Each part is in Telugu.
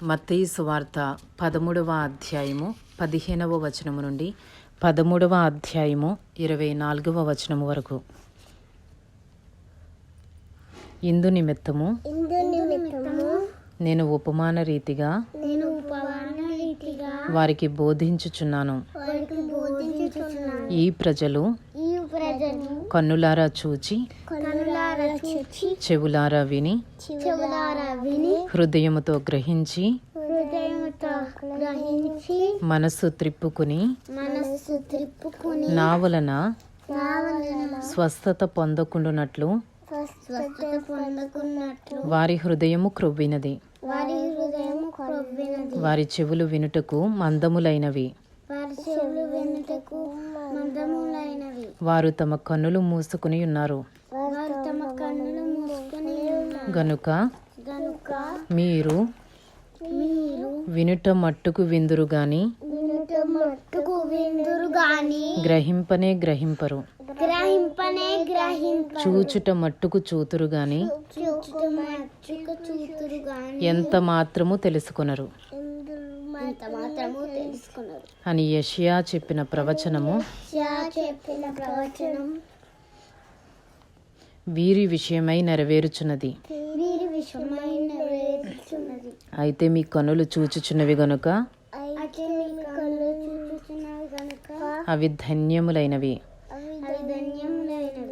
మత్తయి సువార్త 13వ అధ్యాయము 15వ వచనము నుండి 13వ అధ్యాయము 24వ వచనము వరకు. ఇందు నిమిత్తము నేను ఉపమాన రీతిగా వారికి బోధించుచున్నాను. ఈ ప్రజలు కన్నులారా చూచి చెవులారా విని హృదయముతో గ్రహించి మనస్సు త్రిప్పుకుని నా వలన స్వస్థత పొందకుండునట్లు వారి హృదయము క్రొవ్వినది, వారి చెవులు వినుటకు మందములైనవి, వారు తమ కన్నులు మూసుకుని ఉన్నారు. గనుక మీరు వినుట మట్టుకు విందురు గాని గ్రహింపనే గ్రహింపరు, చూచుట మట్టుకు చూతురు గాని ఎంత మాత్రము తెలుసుకొనరు అని యెషయా చెప్పిన ప్రవచనము వీరి విషయమై నెరవేరుచున్నది. అయితే మీ కన్నులు చూచుచున్నవి గనుక అవి ధన్యములైనవి,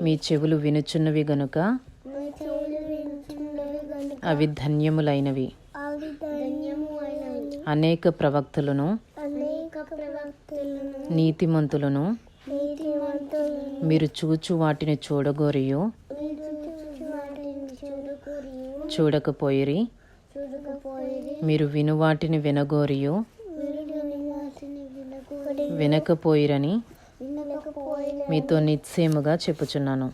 మీ చెవులు వినుచున్నవి గనుక అవి ధన్యములైనవి. అనేక ప్రవక్తలను నీతిమంతులను మీరు చూచు వాటిని చూడగోరియో చూడకపోయిరి, మీరు విను వాటిని వినగోరియో వినకపోయిరని మీతో నిశ్చయముగా చెప్పుచున్నాను.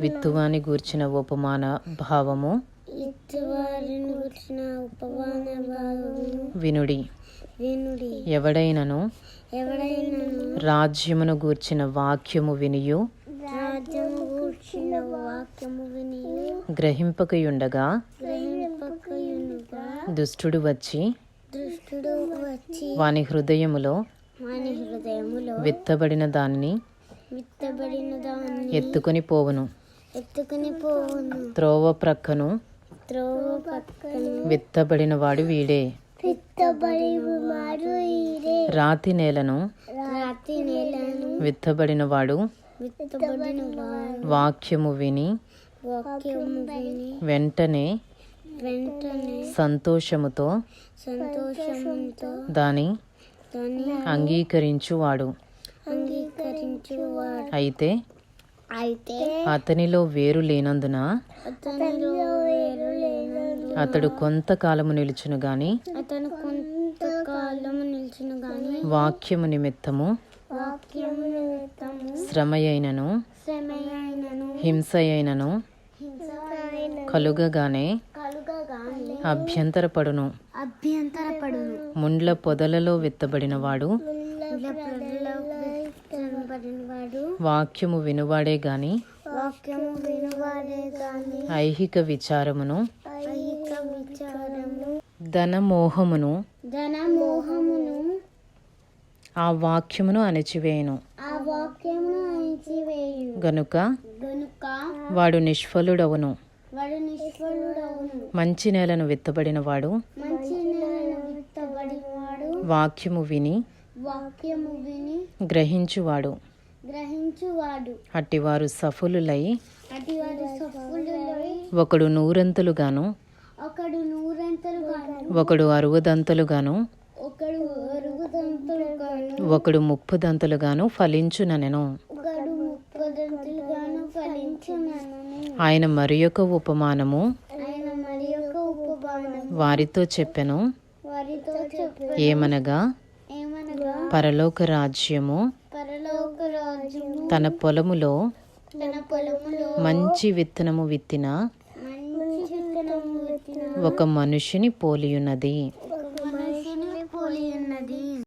విత్తువాని గూర్చిన ఉపమాన భావము వినుడి. ఎవడైనను రాజ్యమును గూర్చిన వాక్యము వినియు గ్రహింపకయుండగా దుష్టుడు వచ్చి వాని హృదయములో విత్తబడిన దానిని ఎత్తుకొని పోవును. త్రోవ ప్రక్కను విత్తబడిన వాడు వీడే. రాతి నేలను విత్తబడిన వాడు వాక్యము విని వెంటనే సంతోషముతో దాని అంగీకరించువాడు. అయితే అతనిలో వేరు లేనందున అతడు కొంతకాలము నిలుచును గాని వాక్యము నిమిత్తము శ్రమయైనను హింసయైనను కలుగగానే అభ్యంతరపడును. ముండ్ల పొదలలో విత్తబడిన వాడు వాక్యము వినువాడే గాని ఐహిక విచారమును ధనమోహమును ఆ వాక్యమును అణచివేయును. గనుక వాడు నిష్ఫలుడవును. మంచి నేలను విత్తబడిన వాడు వాక్యము విని గ్రహించువాడు. అట్టివారు సఫలులై ఒకడు 100 ఒకడు 60 ఒకడు 30 ఫలించుననెను. ఆయన మరియొక ఉపమానము వారితో చెప్పెను. ఏమనగా పరలోక రాజ్యము తన పొలములో మంచి విత్తనము విత్తిన ఒక మనుషుని పోలియున్నది.